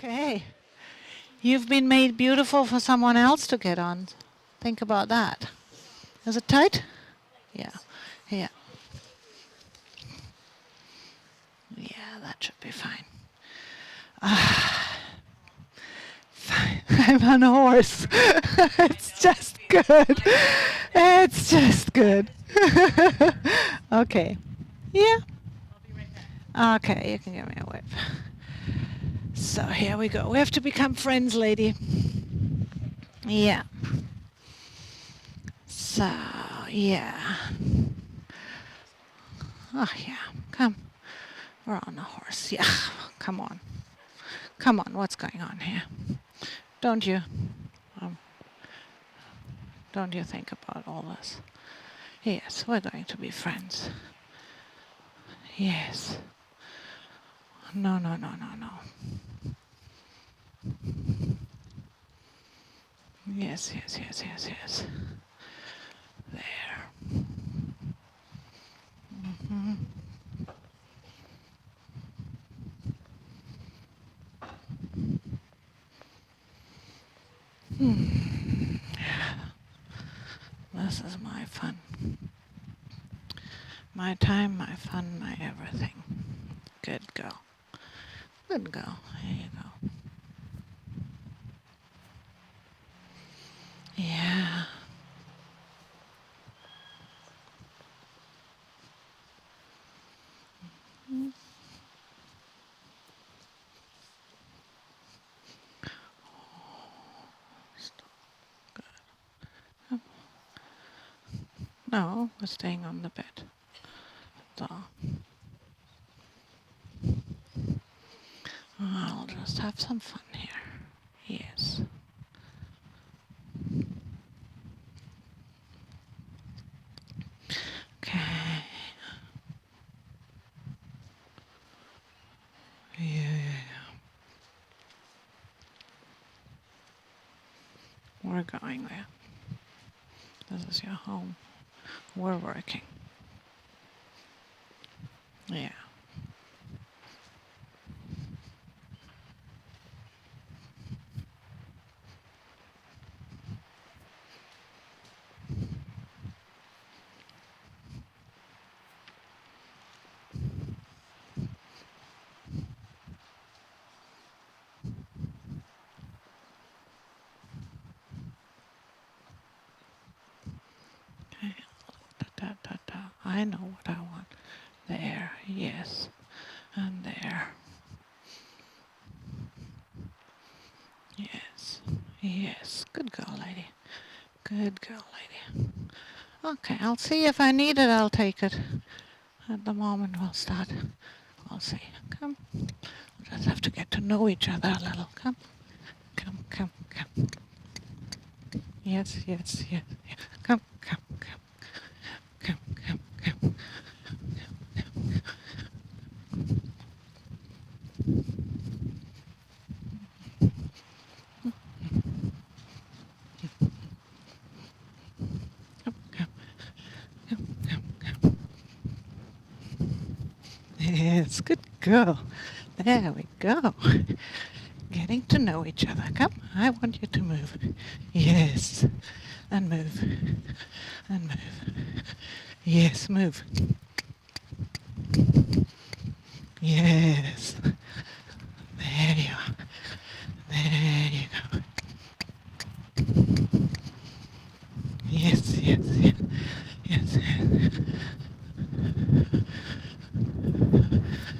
Okay. You've been made beautiful for someone else to get on. Think about that. Is it tight? Yeah. Yeah. Yeah, that should be fine. I'm on a horse. It's just good. It's just good. Okay. Yeah. Okay, you can give me a whip. So here we go. We have to become friends, lady. Yeah. So, yeah. Oh, yeah. Come. We're on a horse. Yeah. Come on. Come on. What's going on here? Don't you? Um, don't you think about all this? Yes, we're going to be friends. Yes. No, no, no, no, no. Yes, yes, yes, yes, yes. There. Mm-hmm. This is my fun. My time, my fun, my everything. Good girl. Good girl. There you go. Yeah. No, we're staying on the bed. So I'll just have some fun here. Yes. Okay. Yeah. We're going there. This is your home. We're working. Yeah. Okay. Da, da, da, da. I know what I want. There. Yes. And there. Yes. Yes. Good girl, lady. Good girl, lady. Okay, I'll see if I need it, I'll take it. At the moment, we'll start. We'll see. Come. We'll just have to get to know each other a little. Come. Come, come, come. Yes, yes, yes, yes. Come, come, come. Come, come, come. Come, come, come, come, come. Yes, good girl. There we go. Getting to know each other. Come, I want you to move. Yes. And move. And move. Yes, move. Yes. There you are. There you go. Yes, yes, yes. Yes, yes.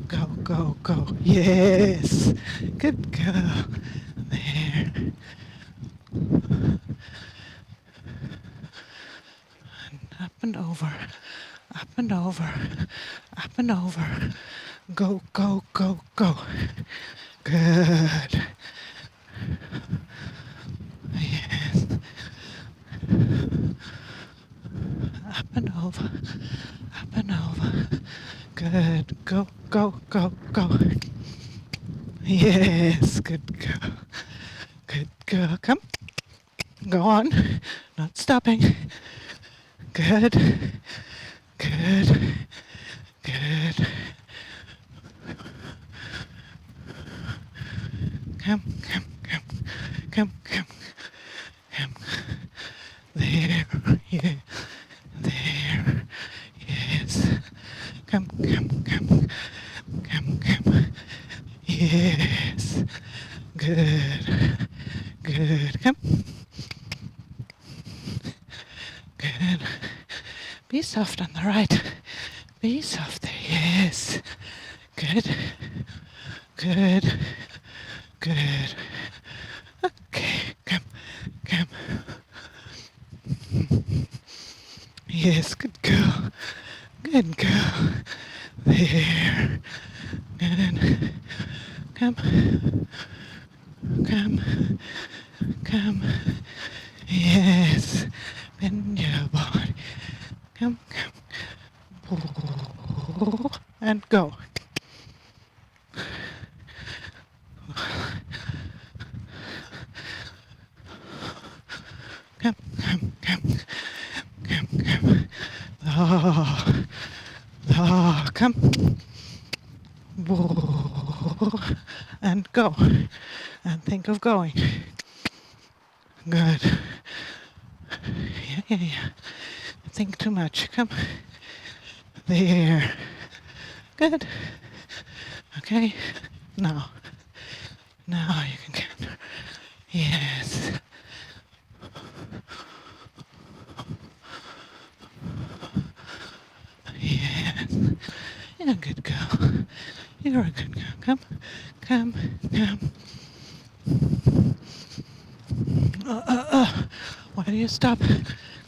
Go, go, go. Yes. Good girl. There. And up and over. Up and over. Up and over. Go, go, go, go. Good. Yes. Up and over. Up and over. Good. Go, go, go, go. Yes. Good girl. Good girl. Come. Go on. Not stopping. Good. Good. Good. Come, come, come, come, come, come. There, yeah, there, yes. Come, come, come, come, come. Yes. Good, good. Come. Good. Be soft on the right. Be soft there. Yes. Good. Good. Good. Okay. Come. Come. Yes. Good girl. Good girl. There. Good. Come. Come. Come. Yes. Bend your body. Come. Come. And go. Come, come, come, come, come. Oh, oh, come. And go. And think of going. Good. Yeah, yeah, yeah. Think too much. Come. There. Good. Okay. Now. Now you can counter. Yes. Yes. You're a good girl. You're a good girl. Come. Come. Come. Why do you stop?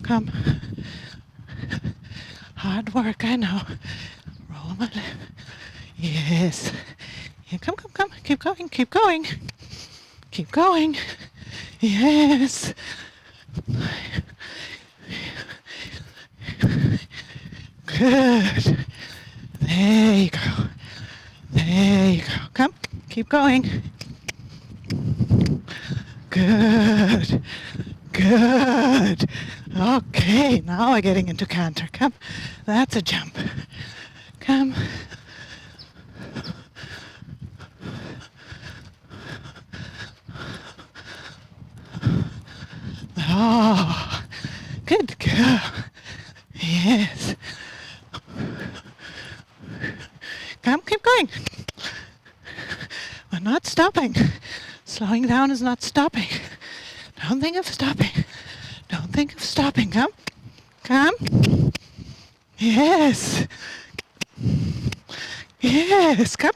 Come. Hard work, I know. Roll my lip. Yes. Yeah, come, come, come. Keep going, keep going. Keep going. Yes. Good. There you go. There you go. Come, keep going. Good. Good. Okay, now we're getting into canter. Come. That's a jump. Come. Oh, good girl. Yes. Come, keep going. We're not stopping. Slowing down is not stopping. Don't think of stopping. Don't think of stopping. Come. Come. Yes. Yes. Come.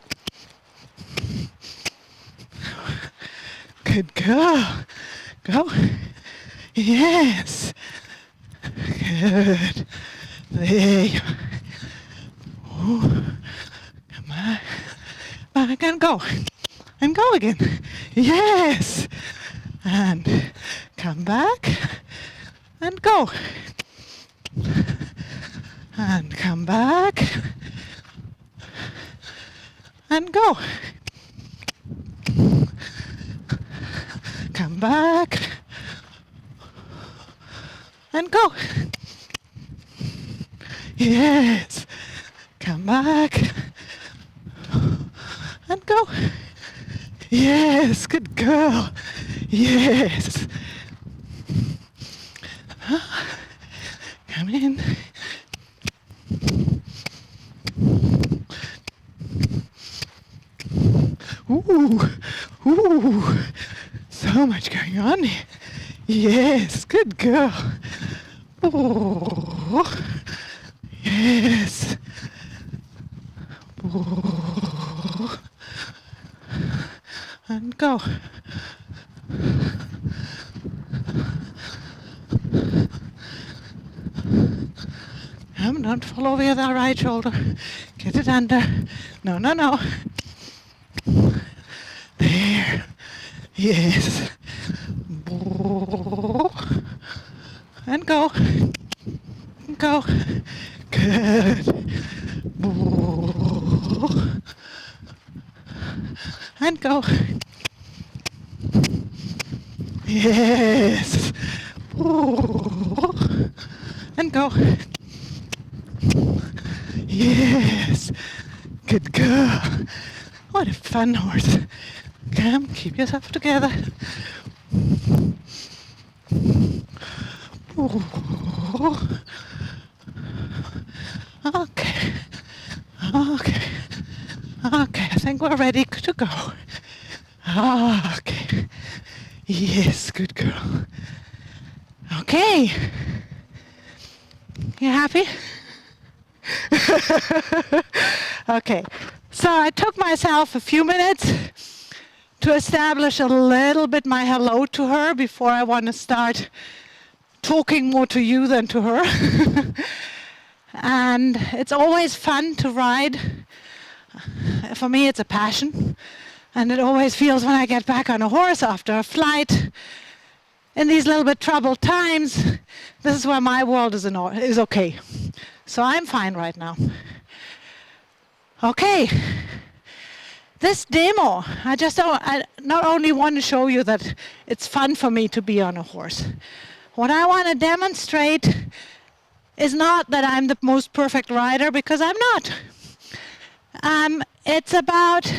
Good girl. Go. Yes. Good. There you are. Come on. Back and go. And go again. Yes. And come back. And go. And come back. And go. Come back. And go. Yes. Come back. And go. Yes. Good girl. Yes. Come in. Ooh. Ooh. So much going on here. Yes. Good girl. Oh. Yes. Oh. And go. Don't fall over the right shoulder. Get it under. No, no, no. There. Yes. And go. Go. Good. And go. Yes. And go. Yes. Good girl. What a fun horse. Come, keep yourself together. Ooh. Okay. Okay. Okay, I think we're ready to go. Okay. Yes, good girl. Okay. You happy? Okay. So I took myself a few minutes to establish a little bit my hello to her before I want to start talking more to you than to her. And it's always fun to ride. For me, it's a passion. And it always feels when I get back on a horse after a flight, in these little bit troubled times, this is where my world is okay. So I'm fine right now. Okay. This demo, I not only want to show you that it's fun for me to be on a horse. What I want to demonstrate is not that I'm the most perfect rider, because I'm not. It's about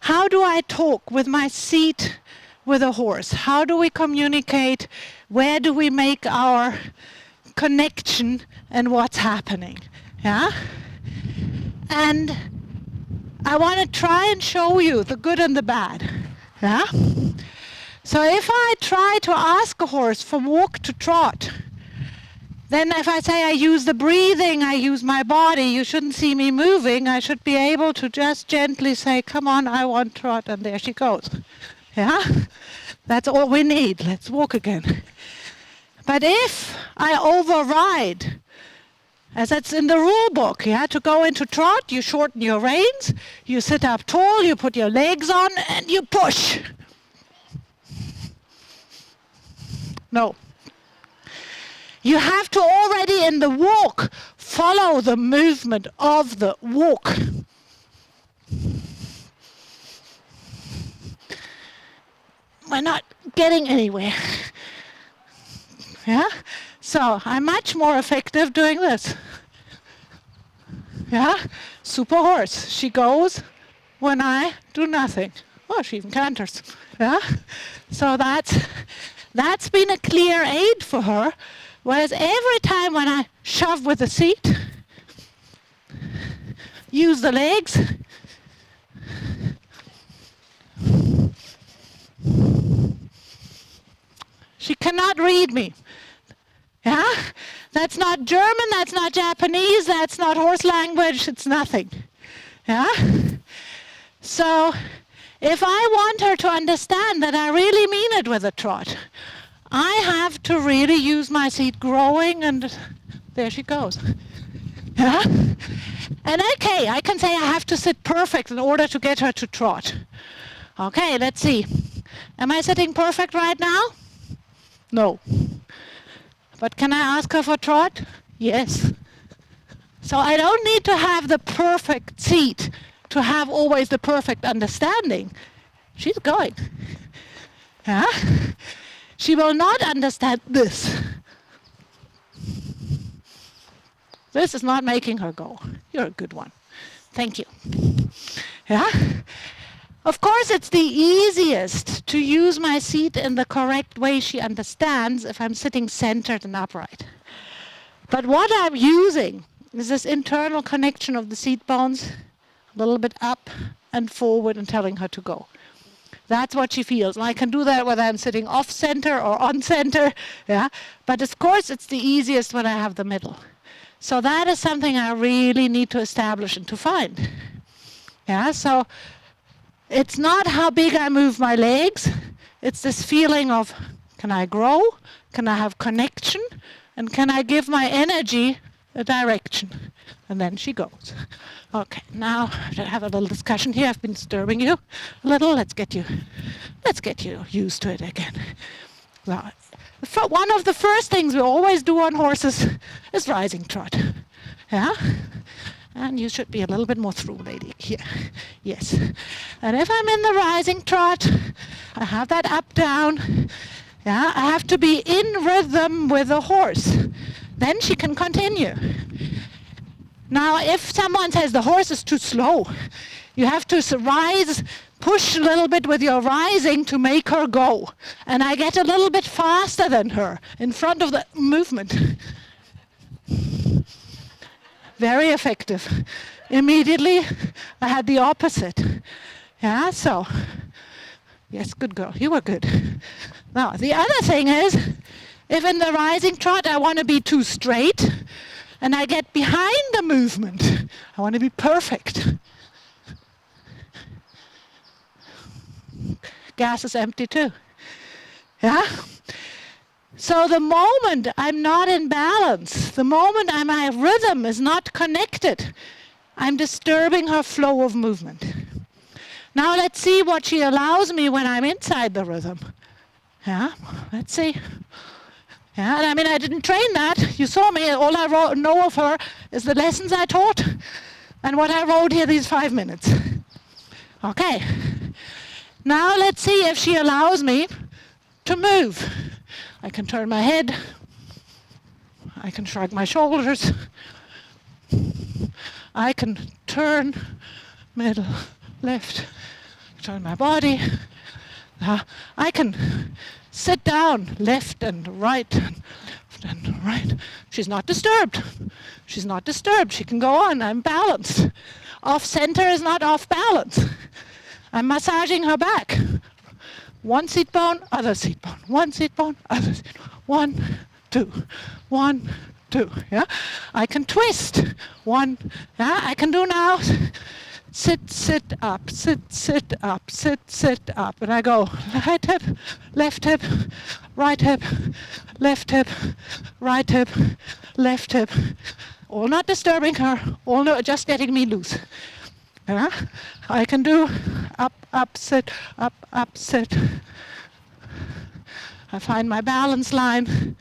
how do I talk with my seat with a horse? How do we communicate? Where do we make our connection and what's happening? Yeah? And I want to try and show you the good and the bad. Yeah? So if I try to ask a horse from walk to trot, then if I say I use the breathing, I use my body, you shouldn't see me moving, I should be able to just gently say, come on, I want trot, and there she goes. Yeah? That's all we need. Let's walk again. But if I override, as it's in the rule book, yeah, to go into trot, you shorten your reins, you sit up tall, you put your legs on, and you push. No. You have to already in the walk follow the movement of the walk. We're not getting anywhere. Yeah? So I'm much more effective doing this. Yeah? Super horse. She goes when I do nothing. Oh, she even canters. Yeah? So that's been a clear aid for her. Whereas every time when I shove with the seat, use the legs, she cannot read me. Yeah? That's not German, that's not Japanese, that's not horse language, it's nothing. Yeah? So if I want her to understand that I really mean it with a trot, I have to really use my seat growing, and there she goes. Yeah? And okay, I can say I have to sit perfect in order to get her to trot. Okay, let's see. Am I sitting perfect right now? No. But can I ask her for trot? Yes. So I don't need to have the perfect seat to have always the perfect understanding. She's going. Yeah? She will not understand this. This is not making her go. You're a good one. Thank you. Yeah? Of course, it's the easiest to use my seat in the correct way she understands if I'm sitting centered and upright. But what I'm using is this internal connection of the seat bones, a little bit up and forward, and telling her to go. That's what she feels. And I can do that whether I'm sitting off center or on center. Yeah? But of course, it's the easiest when I have the middle. So that is something I really need to establish and to find. Yeah? So it's not how big I move my legs. It's this feeling of, can I grow? Can I have connection? And can I give my energy a direction? And then she goes. Okay, now to have a little discussion here. I've been disturbing you a little. Let's get you used to it again. Now, one of the first things we always do on horses is rising trot. Yeah? And you should be a little bit more through, lady. Here. Yes. And if I'm in the rising trot, I have that up, down. Yeah? I have to be in rhythm with the horse. Then she can continue. Now, if someone says the horse is too slow, you have to rise push a little bit with your rising to make her go. And I get a little bit faster than her in front of the movement. Very effective. Immediately, I had the opposite. Yeah, so, yes, good girl, you were good. Now, the other thing is, if in the rising trot I want to be too straight, and I get behind the movement, I want to be perfect. Gas is empty too. Yeah? So the moment I'm not in balance, the moment my rhythm is not connected, I'm disturbing her flow of movement. Now let's see what she allows me when I'm inside the rhythm. Yeah, let's see. Yeah, and I mean, I didn't train that. You saw me. All I know of her is the lessons I taught and what I wrote here these 5 minutes. Okay. Now let's see if she allows me to move. I can turn my head. I can shrug my shoulders. I can turn, middle, left, turn my body. I can sit down, left and right, and right. She's not disturbed. She's not disturbed. She can go on. I'm balanced. Off center is not off balance. I'm massaging her back. One seat bone, other seat bone. One seat bone, other seat bone. 1, 2, 1, 2. Yeah, I can twist. 1. Yeah, I can do now. Sit, sit up, sit, sit up, sit, sit up. And I go right hip, left hip, right hip, left hip, right hip, left hip. All not disturbing her, all no, just getting me loose. Yeah? I can do up, up, sit, sit. I find my balance line.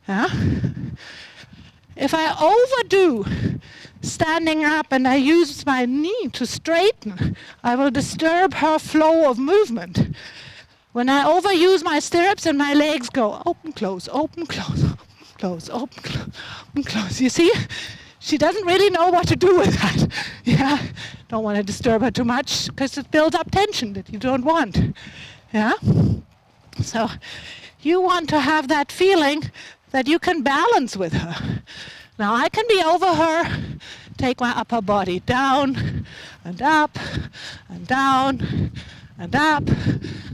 Yeah? If I overdo standing up and I use my knee to straighten, I will disturb her flow of movement. When I overuse my stirrups and my legs go open, close, open, close, open, close, open, close, open, close. You see, she doesn't really know what to do with that. Yeah, don't want to disturb her too much because it builds up tension that you don't want. Yeah, so you want to have that feeling that you can balance with her. Now I can be over her, take my upper body down and up and down and up.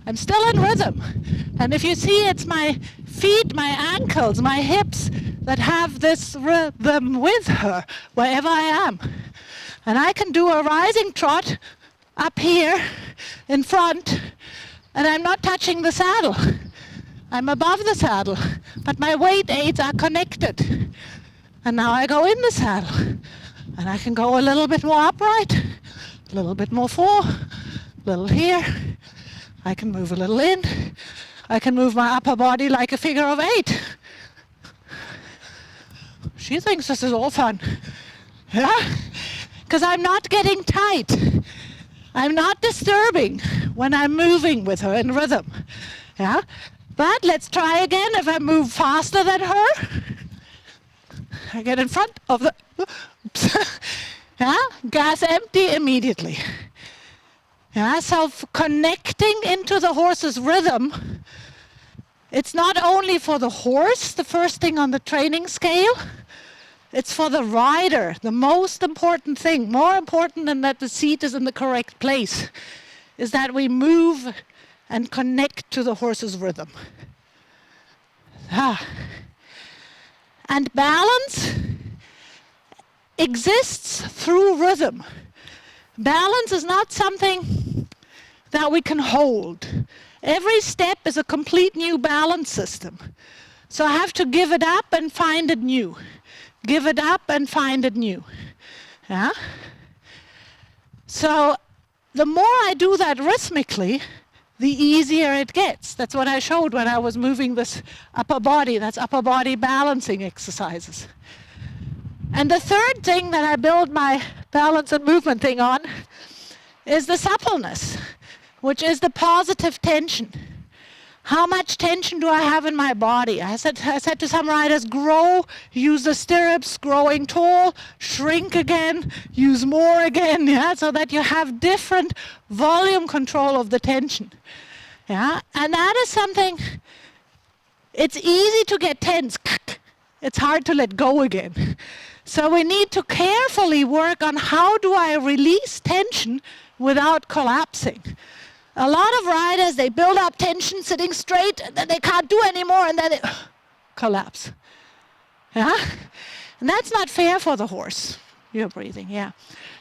I'm still in rhythm. And if you see, it's my feet, my ankles, my hips that have this rhythm with her wherever I am. And I can do a rising trot up here in front, and I'm not touching the saddle. I'm above the saddle, but my weight aids are connected. And now I go in the saddle, and I can go a little bit more upright, a little bit more forward, a little here. I can move a little in. I can move my upper body like a figure of 8. She thinks this is all fun. Yeah? Because I'm not getting tight. I'm not disturbing when I'm moving with her in rhythm. Yeah? But let's try again. If I move faster than her, I get in front of the... Oops. Yeah? Gas empty immediately. Yeah? So connecting into the horse's rhythm, it's not only for the horse, the first thing on the training scale, it's for the rider, the most important thing, more important than that the seat is in the correct place, is that we move and connect to the horse's rhythm. And balance exists through rhythm. Balance is not something that we can hold. Every step is a complete new balance system. So I have to give it up and find it new. Give it up and find it new. Yeah? So the more I do that rhythmically, the easier it gets. That's what I showed when I was moving this upper body. That's upper body balancing exercises. And the third thing that I build my balance and movement thing on is the suppleness, which is the positive tension. How much tension do I have in my body? I said to some riders, grow, use the stirrups, growing tall, shrink again, use more again, yeah, so that you have different volume control of the tension. Yeah, and that is something, it's easy to get tense. It's hard to let go again. So we need to carefully work on how do I release tension without collapsing. A lot of riders, they build up tension sitting straight, and then they can't do anymore, and then they collapse. Yeah? And that's not fair for the horse. You're breathing, yeah.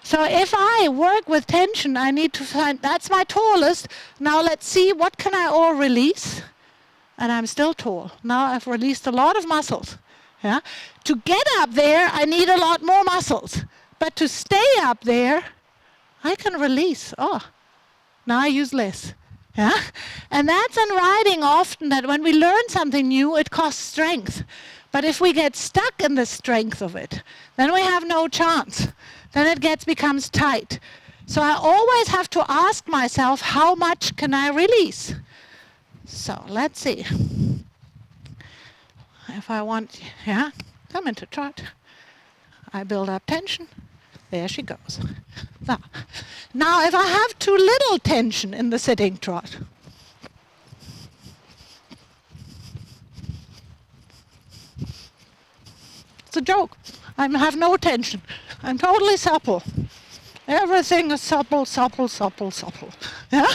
So if I work with tension, I need to find, that's my tallest. Now let's see, what can I all release? And I'm still tall. Now I've released a lot of muscles. Yeah? To get up there, I need a lot more muscles. But to stay up there, I can release. Now I use less. Yeah? And that's in riding often, that when we learn something new, it costs strength. But if we get stuck in the strength of it, then we have no chance. Then it becomes tight. So I always have to ask myself, how much can I release? So let's see. If I want, come into trot. I build up tension. There she goes. Now, if I have too little tension in the sitting trot, it's a joke. I have no tension. I'm totally supple. Everything is supple, supple, supple, supple. Yeah?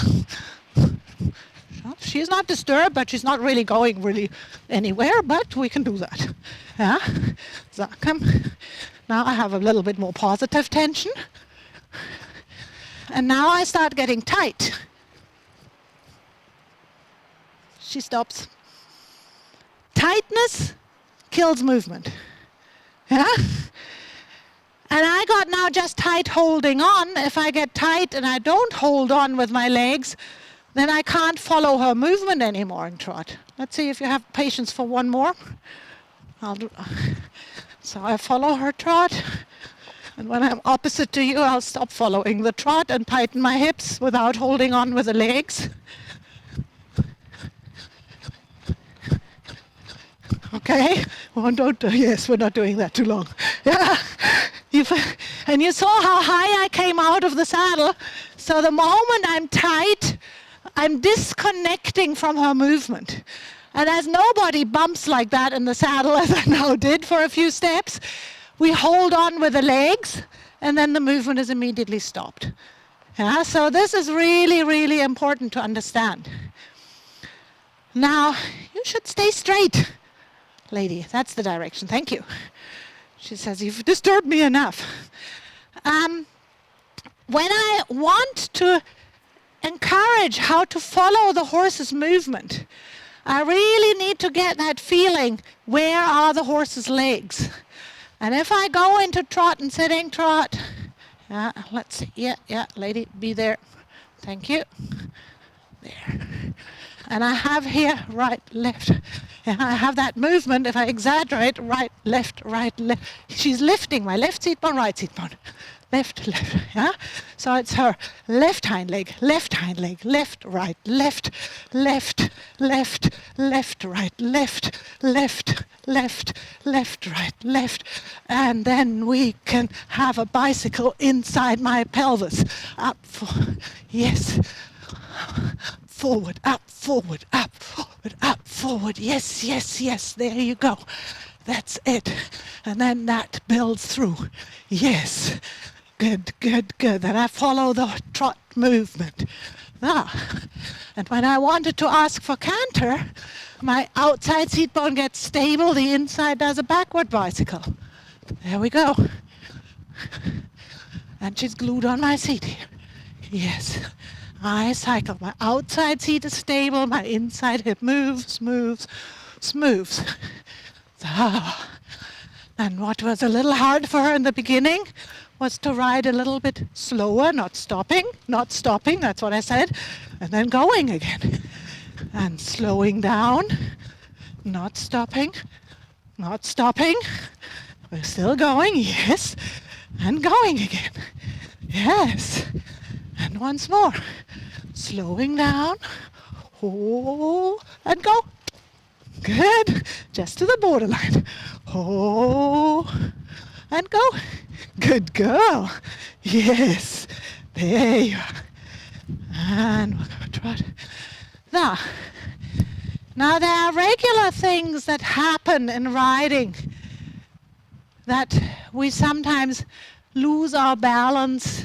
She's not disturbed, but she's not really going anywhere, but we can do that. Yeah? So come. Now I have a little bit more positive tension. And now I start getting tight. She stops. Tightness kills movement. Yeah? And I got now just tight holding on. If I get tight and I don't hold on with my legs, then I can't follow her movement anymore in trot. Let's see if you have patience for one more. So I follow her trot. And when I'm opposite to you, I'll stop following the trot and tighten my hips without holding on with the legs. Okay? Yes, we're not doing that too long. Yeah. And you saw how high I came out of the saddle. So the moment I'm tight, I'm disconnecting from her movement. And as nobody bumps like that in the saddle, as I now did for a few steps, we hold on with the legs, and then the movement is immediately stopped. Yeah, so this is really, really important to understand. Now, you should stay straight, lady. That's the direction. Thank you. She says, you've disturbed me enough. When I want to encourage how to follow the horse's movement, I really need to get that feeling, where are the horse's legs? And if I go into trot and sitting trot, let's see, yeah, lady, be there. Thank you. There. And I have here, right, left. And I have that movement, if I exaggerate, right, left, right, left. She's lifting my left seat bone, right seat bone. Left, yeah? So it's her left hind leg, left, right, left, left, left, left, right, left, left, left, left, right, left. And then we can have a bicycle inside my pelvis. Up, yes. Forward, up, forward, up, forward, up, forward. Yes, yes, yes. There you go. That's it. And then that builds through. Yes. Good, good, good. Then I follow the trot movement. And when I wanted to ask for canter, my outside seat bone gets stable, the inside does a backward bicycle. There we go. And she's glued on my seat here. Yes. I cycle. My outside seat is stable, my inside hip moves. And what was a little hard for her in the beginning was to ride a little bit slower, not stopping, that's what I said, and then going again. And slowing down, not stopping. We're still going, yes, and going again. Yes, and once more. Slowing down, and go. Good. Just to the borderline. Oh, and go. Good girl. Yes. There you are. And we'll go trot. Now there are regular things that happen in riding that we sometimes lose our balance,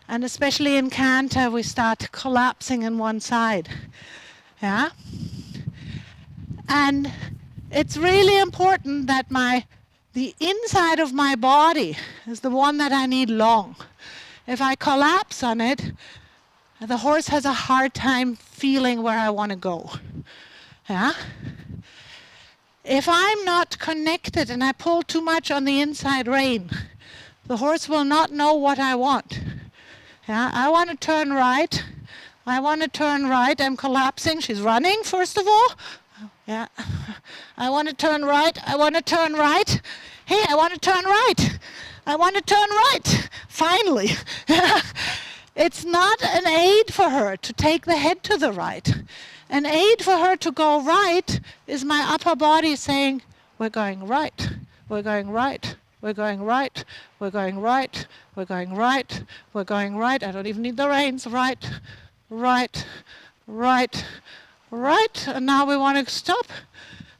and especially in canter we start collapsing in one side. Yeah? And it's really important that the inside of my body is the one that I need long. If I collapse on it, the horse has a hard time feeling where I want to go. Yeah? If I'm not connected and I pull too much on the inside rein, the horse will not know what I want. Yeah? I want to turn right. I want to turn right. I'm collapsing. She's running, first of all. Yeah. I want to turn right. I want to turn right. Hey, I want to turn right. I want to turn right. Finally. It's not an aid for her to take the head to the right. An aid for her to go right is my upper body saying, we're going right. We're going right. We're going right. We're going right. We're going right. We're going right. I don't even need the reins. Right. Right. Right. Right, and now we want to stop,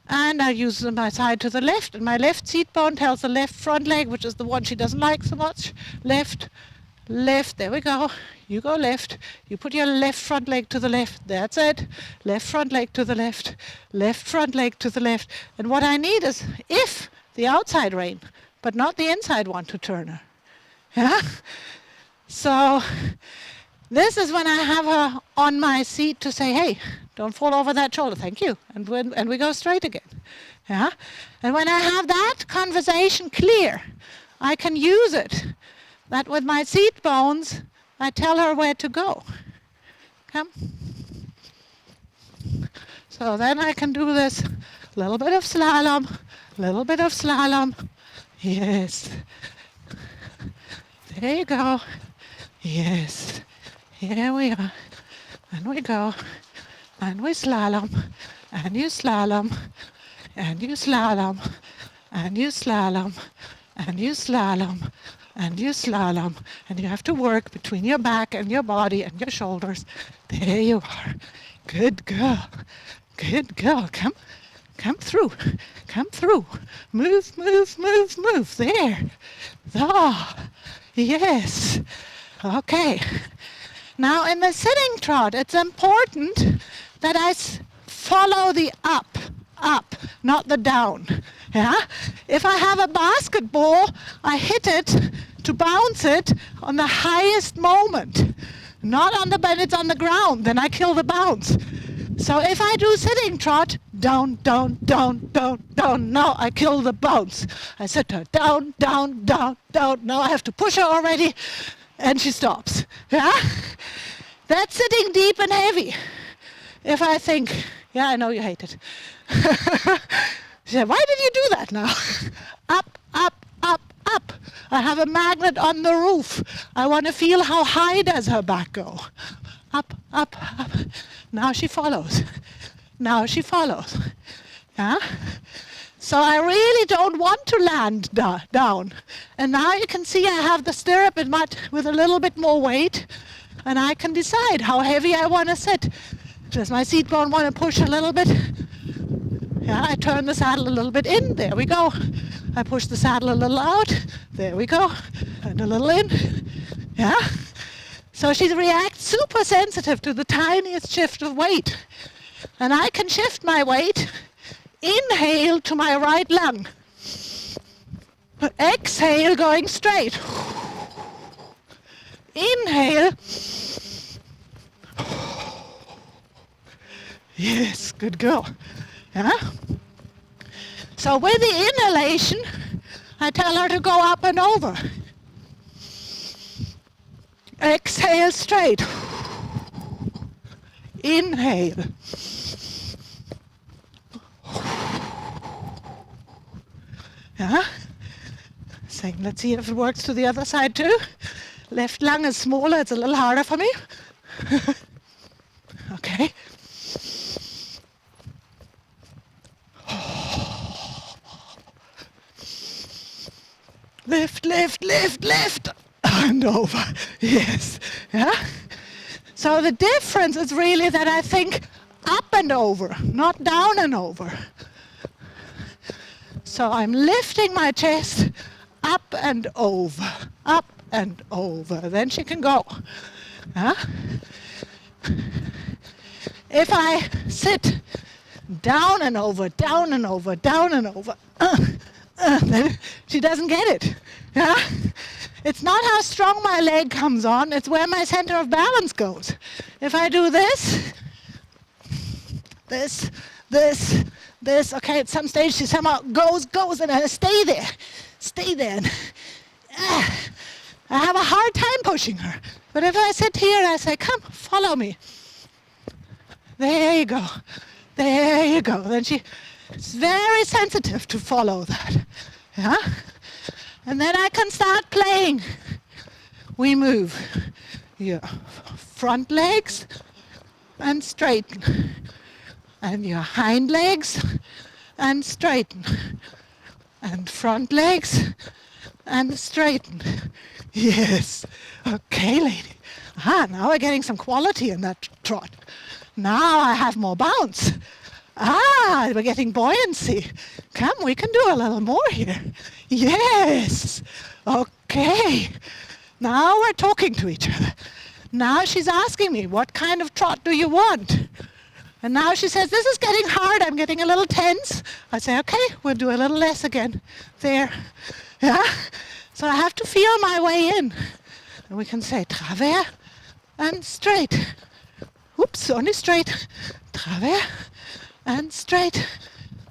and I use my side to the left, and my left seat bone tells the left front leg, which is the one she doesn't like so much. Left, left, there we go. You go left, you put your left front leg to the left, that's it. Left front leg to the left front leg to the left. And what I need is if the outside rein, but not the inside one to turn her. Yeah? So this is when I have her on my seat to say, hey, don't fall over that shoulder, thank you. And we go straight again. Yeah? And when I have that conversation clear, I can use it. That with my seat bones, I tell her where to go. Come. So then I can do this little bit of slalom, little bit of slalom. Yes. There you go. Yes. Here we are. And we go. And we slalom. And you slalom. And you slalom. And you slalom. And you slalom. And you slalom. And you have to work between your back and your body and your shoulders. There you are. Good girl. Good girl. Come through. Come through. Move, move, move, move. There. Ah, yes. Okay. Now in the sitting trot, it's important that I follow the up, not the down. Yeah? If I have a basketball, I hit it to bounce it on the highest moment, not on when it's on the ground, then I kill the bounce. So if I do sitting trot, down, down, down, down, down, now I kill the bounce. I sit her down, down, down, down, now I have to push her already, and she stops. Yeah? That's sitting deep and heavy. If I think, yeah, I know you hate it. She said, why did you do that now? Up, up, up, up. I have a magnet on the roof. I want to feel how high does her back go. Up, up, up. Now she follows. Now she follows. Yeah? So I really don't want to land down. And now you can see I have the stirrup with a little bit more weight, and I can decide how heavy I want to sit. Does my seat bone want to push a little bit? Yeah, I turn the saddle a little bit in. There we go. I push the saddle a little out. There we go. And a little in. Yeah? So she reacts super sensitive to the tiniest shift of weight. And I can shift my weight. Inhale to my right lung. Exhale going straight. Inhale. Yes, good girl. Yeah? So with the inhalation, I tell her to go up and over. Exhale straight. Inhale. Yeah? Same. Let's see if it works to the other side too. Left lung is smaller, it's a little harder for me. Okay. lift, lift, lift, lift, and over. Yes. Yeah. So the difference is really that I think up and over, not down and over. So I'm lifting my chest up and over, up and over. Then she can go. Huh? If I sit down and over, down and over, down and over, then she doesn't get it. Yeah? It's not how strong my leg comes on, it's where my center of balance goes. If I do this, okay, at some stage she somehow goes, and I stay there. And, I have a hard time pushing her. But if I sit here, I say, come, follow me. There you go. There you go. Then she's very sensitive to follow that. Yeah? And then I can start playing. We move your front legs and straighten. And your hind legs and straighten. And front legs and straighten. Yes. Okay, lady. Now we're getting some quality in that trot. Now I have more bounce. We're getting buoyancy. Come, we can do a little more here. Yes. Okay. Now we're talking to each other. Now she's asking me, what kind of trot do you want? And now she says, this is getting hard. I'm getting a little tense. I say, okay, we'll do a little less again. There. Yeah. So I have to feel my way in. And we can say travers and straight. Oops, only straight. Travers and straight.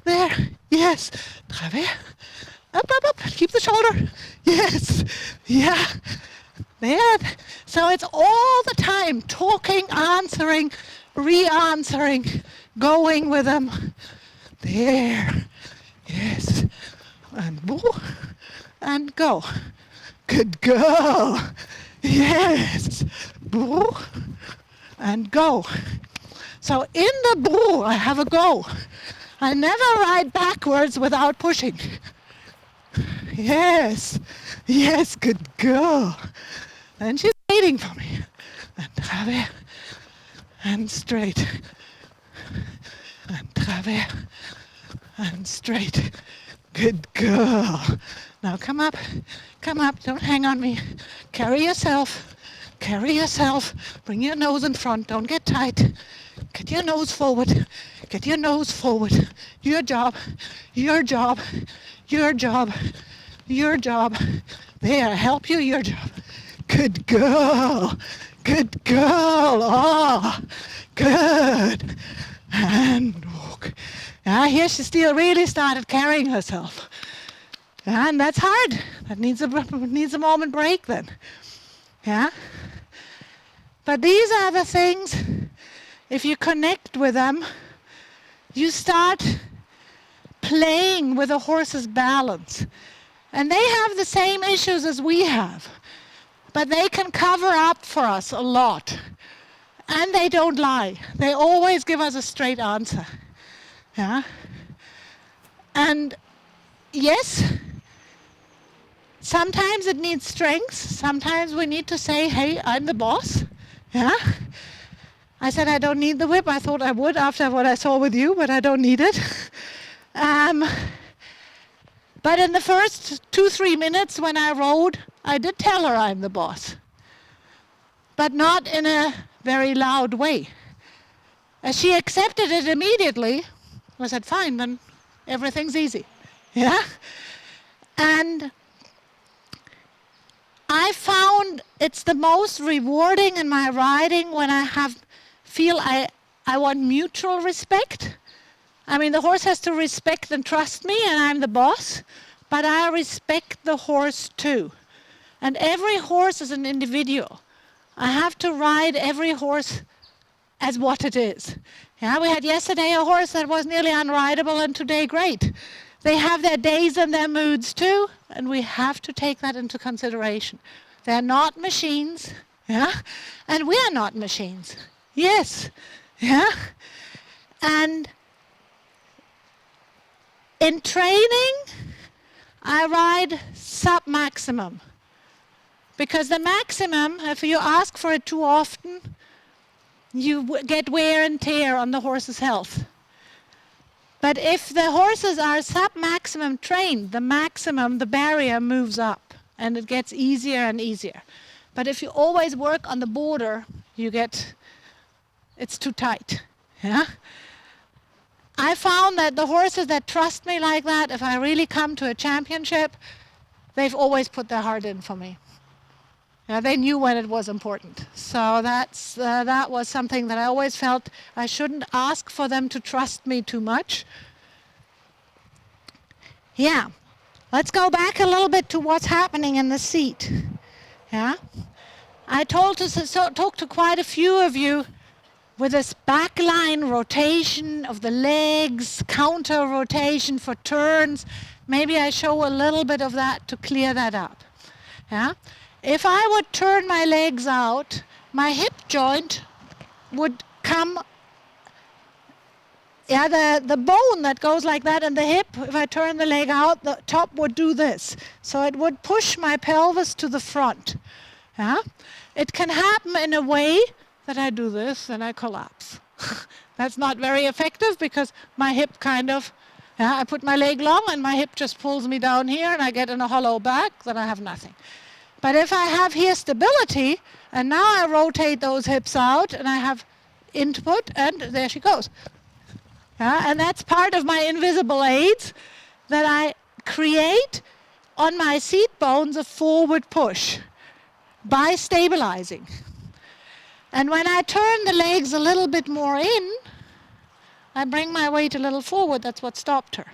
There. Yes. Travers. Up, up, up. Keep the shoulder. Yes. Yeah. There. So it's all the time talking, answering, re-answering, going with them. There. Yes. And boo. And go. Good girl. Yes. Boo. And go. So in the boo, I have a go. I never ride backwards without pushing. Yes. Yes, good girl. And she's waiting for me. And travers. And straight. And travers. And straight. Good girl. Now come up, don't hang on me. Carry yourself, bring your nose in front, don't get tight. Get your nose forward, Your job. There, help you, your job. Good girl, oh, good. And walk. Here she still really started carrying herself. And that's hard. That needs a moment break then. Yeah? But these are the things, if you connect with them, you start playing with a horse's balance. And they have the same issues as we have. But they can cover up for us a lot. And they don't lie. They always give us a straight answer. Yeah? And yes, sometimes it needs strength. Sometimes we need to say, hey, I'm the boss. Yeah? I said I don't need the whip. I thought I would after what I saw with you, but I don't need it. But in the first 2-3 minutes when I rode, I did tell her I'm the boss. But not in a very loud way. As she accepted it immediately, I said, fine, then everything's easy. Yeah? And I found it's the most rewarding in my riding when I feel I want mutual respect. I mean, the horse has to respect and trust me, and I'm the boss, but I respect the horse too. And every horse is an individual. I have to ride every horse as what it is. Yeah, we had yesterday a horse that was nearly unrideable, and today great. They have their days and their moods too, and we have to take that into consideration. They're not machines, yeah, and we are not machines. Yes, yeah, and in training, I ride sub-maximum. Because the maximum, if you ask for it too often, you get wear and tear on the horse's health. But if the horses are sub-maximum trained, the barrier moves up and it gets easier and easier. But if you always work on the border, it's too tight. Yeah? I found that the horses that trust me like that, if I really come to a championship, they've always put their heart in for me. Yeah, they knew when it was important. So that was something that I always felt I shouldn't ask for them to trust me too much. Yeah, let's go back a little bit to what's happening in the seat. Yeah, I talked to quite a few of you with this backline rotation of the legs, counter rotation for turns. Maybe I show a little bit of that to clear that up. Yeah. If I would turn my legs out, my hip joint would come, the bone that goes like that in the hip, if I turn the leg out, the top would do this. So it would push my pelvis to the front. Yeah? It can happen in a way that I do this and I collapse. That's not very effective because my hip I put my leg long and my hip just pulls me down here and I get in a hollow back, then I have nothing. But if I have here stability, and now I rotate those hips out, and I have input, and there she goes. And that's part of my invisible aids that I create on my seat bones a forward push by stabilizing. And when I turn the legs a little bit more in, I bring my weight a little forward. That's what stopped her.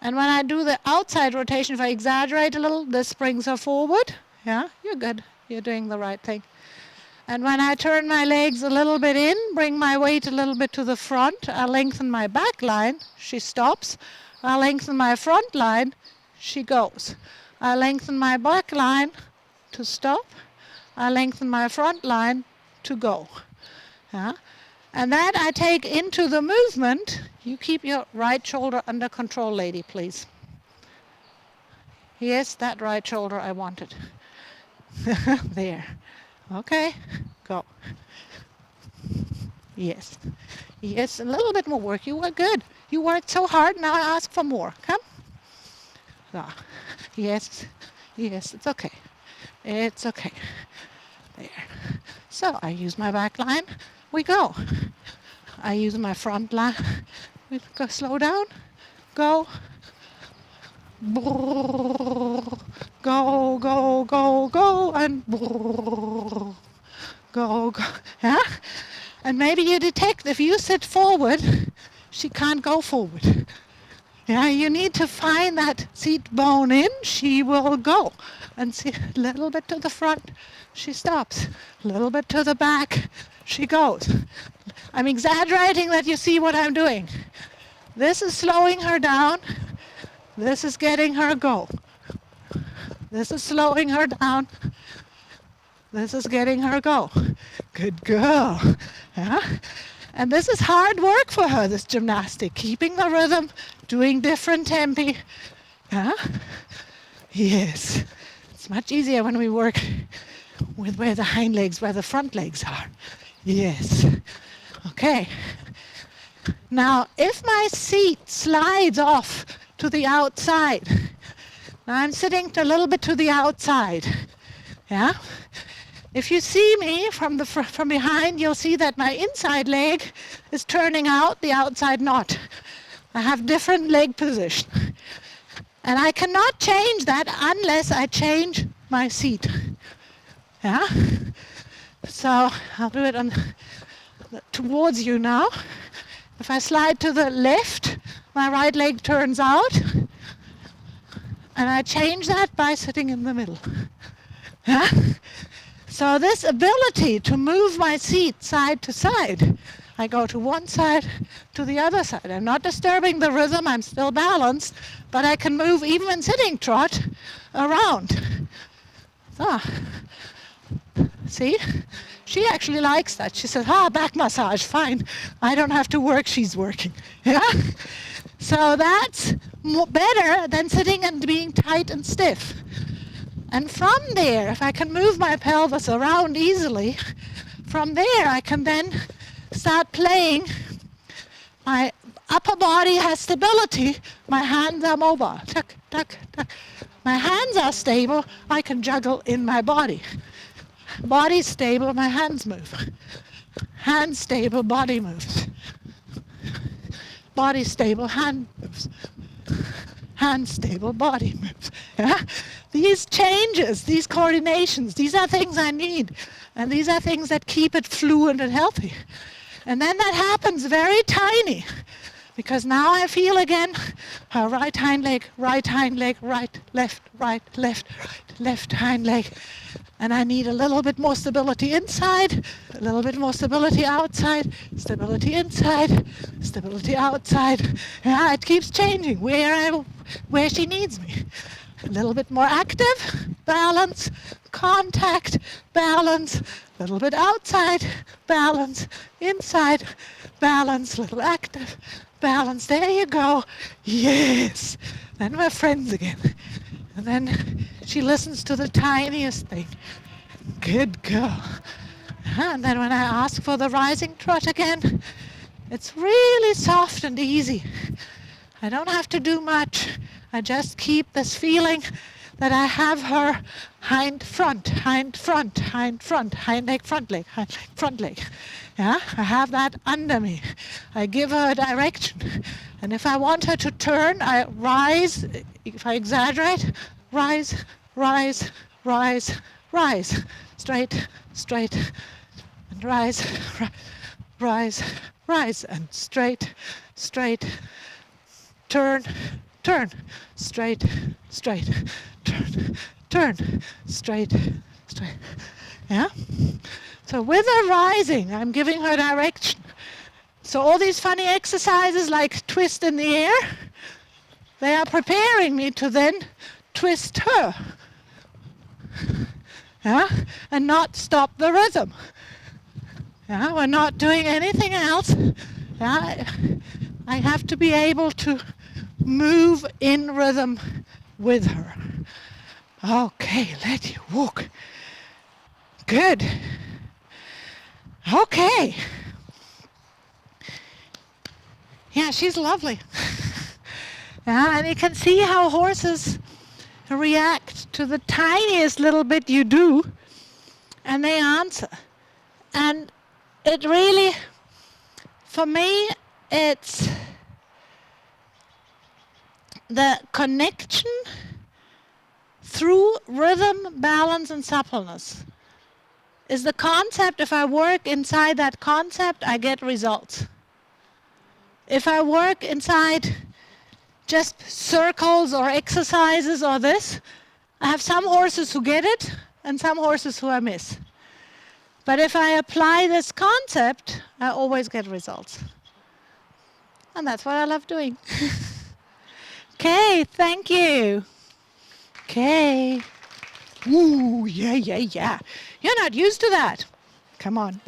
And when I do the outside rotation, if I exaggerate a little, this brings her forward. Yeah, you're good. You're doing the right thing. And when I turn my legs a little bit in, bring my weight a little bit to the front, I lengthen my back line, she stops. I lengthen my front line, she goes. I lengthen my back line to stop. I lengthen my front line to go. Yeah? And that I take into the movement. You keep your right shoulder under control, lady, please. Yes, that right shoulder I wanted. There. Okay, go. Yes. Yes, a little bit more work. You were good. You worked so hard, now I ask for more. Come. Ah. Yes. Yes, it's okay. It's okay. There. So I use my back line. We go. I use my front line. We go slow down. Go. Go, go, go, go, and go, go. Yeah? And maybe you detect if you sit forward, she can't go forward. Yeah, you need to find that seat bone in, she will go. And see, a little bit to the front, she stops. A little bit to the back, she goes. I'm exaggerating that you see what I'm doing. This is slowing her down. This is getting her go. This is slowing her down. This is getting her go. Good girl. Yeah? And this is hard work for her, this gymnastic. Keeping the rhythm, doing different tempi. Yeah? Yes. It's much easier when we work with where the front legs are. Yes. Okay. Now, if my seat slides off to the outside, now I'm sitting a little bit to the outside. Yeah? If you see me from behind, you'll see that my inside leg is turning out, the outside not. I have different leg position. And I cannot change that unless I change my seat. Yeah? So I'll do it towards you now. If I slide to the left, my right leg turns out. And I change that by sitting in the middle. Yeah? So this ability to move my seat side to side, I go to one side, to the other side. I'm not disturbing the rhythm, I'm still balanced, but I can move even in sitting trot around. So, see? She actually likes that. She says, back massage, fine. I don't have to work, she's working. Yeah? So that's better than sitting and being tight and stiff. And from there, if I can move my pelvis around easily, from there I can then start playing. My upper body has stability. My hands are mobile. Tuck, tuck, tuck. My hands are stable. I can juggle in my body. Body stable, my hands move. Hands stable, body moves. Body stable, hand moves. Hand stable, body moves. Yeah? These changes, these coordinations, these are things I need. And these are things that keep it fluent and healthy. And then that happens very tiny. Because now I feel again her right hind leg, right, left hind leg. And I need a little bit more stability inside, a little bit more stability outside, stability inside, stability outside. Yeah, it keeps changing where she needs me. A little bit more active, balance, contact, balance, a little bit outside, balance, inside, balance, little active, balance. There you go. Yes. Then we're friends again. And then she listens to the tiniest thing. Good girl. And then when I ask for the rising trot again, it's really soft and easy. I don't have to do much. I just keep this feeling that I have her hind leg, front leg. Yeah, I have that under me. I give her a direction. And if I want her to turn, I rise. If I exaggerate, rise, rise, rise, rise. Straight, straight, and rise, rise, rise, and straight, straight, turn, turn, straight, straight, turn, straight, straight. Yeah? So with her rising, I'm giving her direction. So all these funny exercises like twist in the air, they are preparing me to then twist her. Yeah? And not stop the rhythm. Yeah? We're not doing anything else. Yeah? I have to be able to move in rhythm with her. Okay, let you walk. Good. Okay. Yeah, she's lovely. Yeah, and you can see how horses react to the tiniest little bit you do, and they answer. And it really, for me, it's the connection through rhythm, balance, and suppleness is the concept. If I work inside that concept, I get results. If I work inside just circles or exercises or this, I have some horses who get it and some horses who I miss. But if I apply this concept, I always get results. And that's what I love doing. Okay, thank you. Okay. Ooh, yeah. You're not used to that. Come on.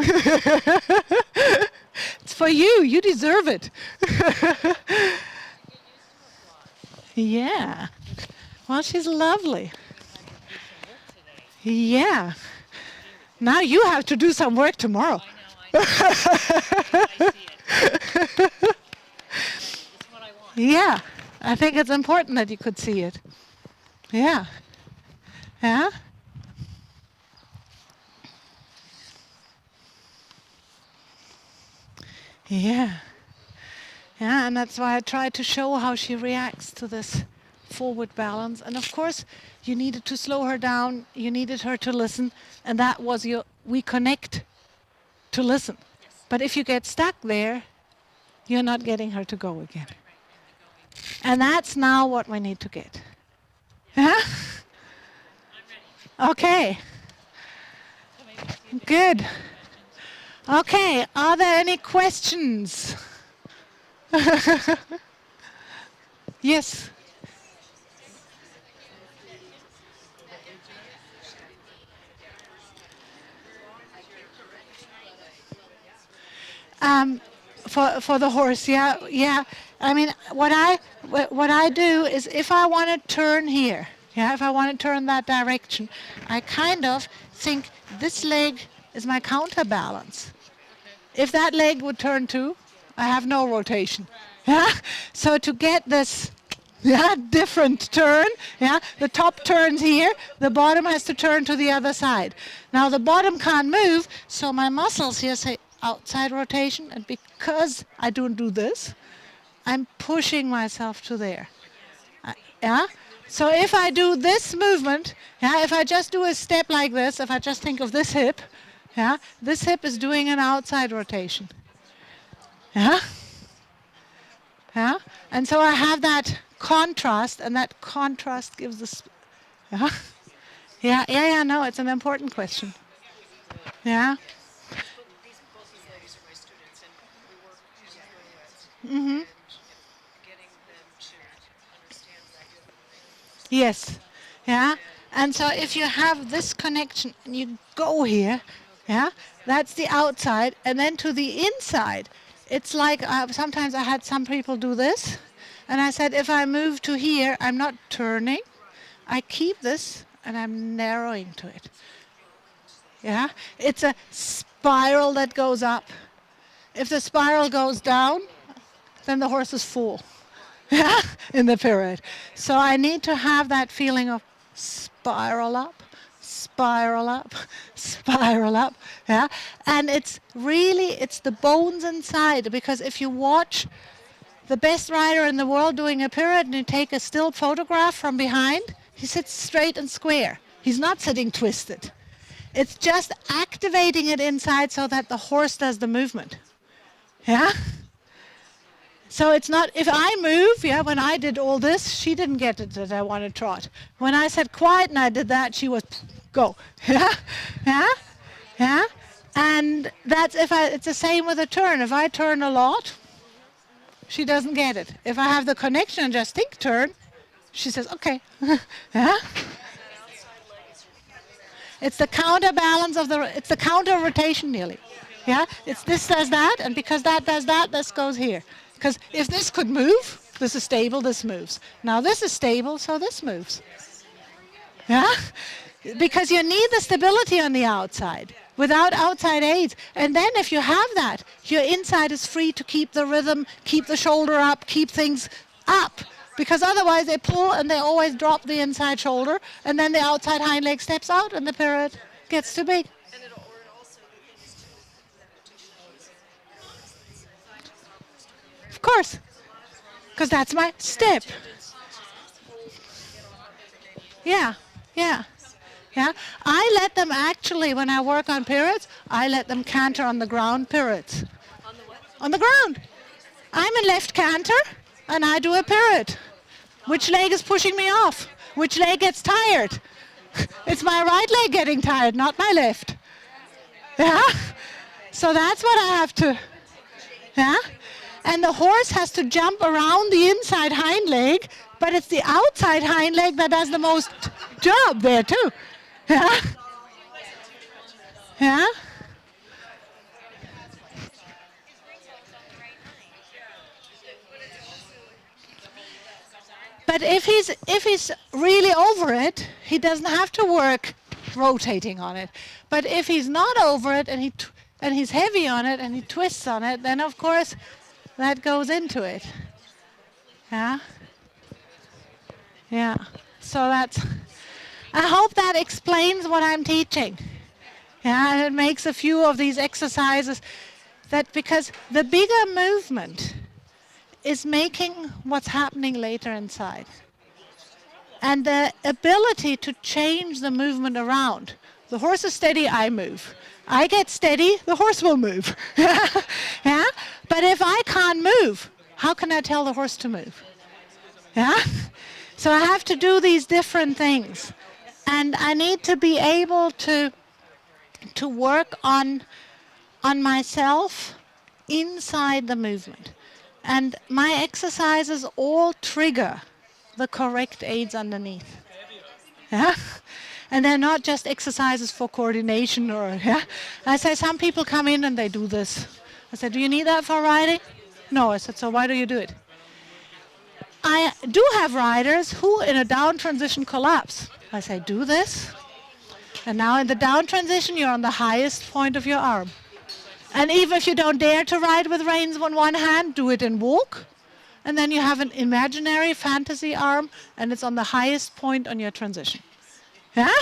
It's for you. You deserve it. Yeah. Well, she's lovely. Yeah. Now you have to do some work tomorrow. I see it. It's what I want. Yeah. I think it's important that you could see it. Yeah. Yeah? Yeah. Yeah, and that's why I tried to show how she reacts to this forward balance. And of course, you needed to slow her down. You needed her to listen. And that was we connect to listen. Yes. But if you get stuck there, you're not getting her to go again. Right. And that's now what we need to get. Yeah? I'm ready. Okay. Good. Okay, are there any questions? Yes. For the horse, yeah. I mean, what I do is if I want to turn here, yeah, if I want to turn that direction, I kind of think this leg is my counterbalance. If that leg would turn too, I have no rotation. Yeah? So to get this different turn, yeah, the top turns here, the bottom has to turn to the other side. Now the bottom can't move, so my muscles here say outside rotation, and because I don't do this, I'm pushing myself to there. Yeah? So if I do this movement, yeah, if I just do a step like this, if I just think of this hip, yeah, this hip is doing an outside rotation. Yeah? Yeah? And so I have that contrast, and that contrast gives the... Yeah? Yeah, no, it's an important question. Yeah? Yes. Yeah? And so if you have this connection and you go here, yeah, that's the outside, and then to the inside, it's like sometimes I had some people do this, and I said if I move to here, I'm not turning, I keep this and I'm narrowing to it. Yeah? It's a spiral that goes up. If the spiral goes down, then the horse is full. In the period. So I need to have that feeling of spiral up, spiral up, spiral up. Yeah? And it's the bones inside, because if you watch the best rider in the world doing a period and you take a still photograph from behind, he sits straight and square. He's not sitting twisted. It's just activating it inside so that the horse does the movement. Yeah? So it's not, if I move, yeah, when I did all this, she didn't get it that I want to trot. When I said quiet and I did that, she was, go. Yeah? Yeah? Yeah? And that's it's the same with a turn. If I turn a lot, she doesn't get it. If I have the connection and just think turn, she says, okay. Yeah? It's the counterbalance it's the counter rotation nearly. Yeah? It's this does that, and because that does that, this goes here. Because if this could move, this is stable, this moves. Now this is stable, so this moves. Yeah? Because you need the stability on the outside. Without outside aids. And then if you have that, your inside is free to keep the rhythm, keep the shoulder up, keep things up. Because otherwise they pull and they always drop the inside shoulder, and then the outside hind leg steps out and the period gets too big. Of course, because that's my step. Yeah, yeah, yeah. I let them actually, when I work on periods, I let them canter on the ground periods. On the ground. I'm in left canter, and I do a period. Which leg is pushing me off? Which leg gets tired? It's my right leg getting tired, not my left. Yeah? So that's what I have to... Yeah? And the horse has to jump around the inside hind leg, but it's the outside hind leg that does the most job there too. Yeah? Yeah? But if he's really over it, he doesn't have to work rotating on it. But if he's not over it and he's heavy on it and he twists on it, then of course that goes into it. Yeah? Yeah. So I hope that explains what I'm teaching. Yeah, and it makes a few of these exercises because the bigger movement is making what's happening later inside. And the ability to change the movement around. The horse is steady, I move. I get steady, the horse will move. Yeah? But if I can't move, how can I tell the horse to move? Yeah? So I have to do these different things. And I need to be able to work on myself inside the movement. And my exercises all trigger the correct aids underneath. Yeah? And they're not just exercises for coordination or, yeah. I say some people come in and they do this. I said, do you need that for riding? No. I said, so why do you do it? I do have riders who in a down transition collapse. I say, do this. And now in the down transition, you're on the highest point of your arm. And even if you don't dare to ride with reins on one hand, do it in walk. And then you have an imaginary fantasy arm, and it's on the highest point on your transition. Yeah?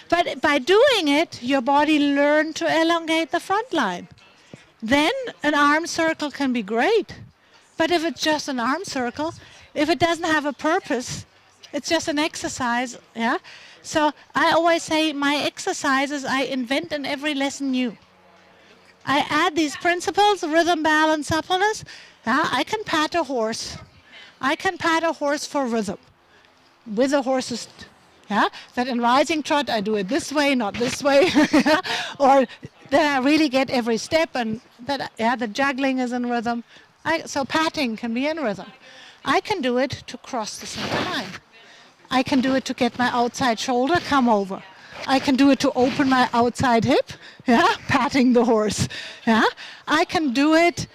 But by doing it, your body learned to elongate the front line. Then an arm circle can be great. But if it's just an arm circle, if it doesn't have a purpose, it's just an exercise. Yeah? So I always say my exercises I invent in every lesson new. I add these principles, rhythm, balance, suppleness. Yeah? I can pat a horse. I can pat a horse for rhythm with a horse's. Yeah, that in rising trot I do it this way, not this way, or that I really get every step, and that the juggling is in rhythm. So patting can be in rhythm. I can do it to cross the center line. I can do it to get my outside shoulder come over. I can do it to open my outside hip, patting the horse. Yeah, I can do it.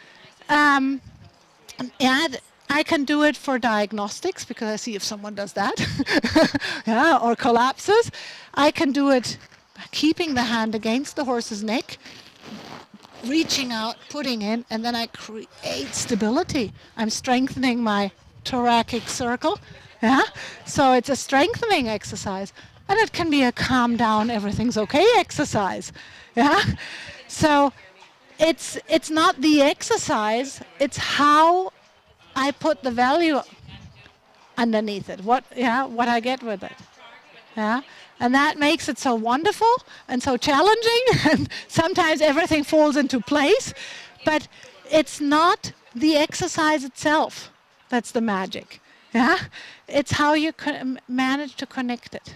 I can do it for diagnostics because I see if someone does that, or collapses. I can do it by keeping the hand against the horse's neck, reaching out, putting in, and then I create stability. I'm strengthening my thoracic circle. Yeah, so it's a strengthening exercise, and it can be a calm down, everything's okay exercise. Yeah, so it's not the exercise; it's how I put the value underneath it. What I get with it. Yeah, and that makes it so wonderful and so challenging. And sometimes everything falls into place, but it's not the exercise itself that's the magic. Yeah, it's how you manage to connect it.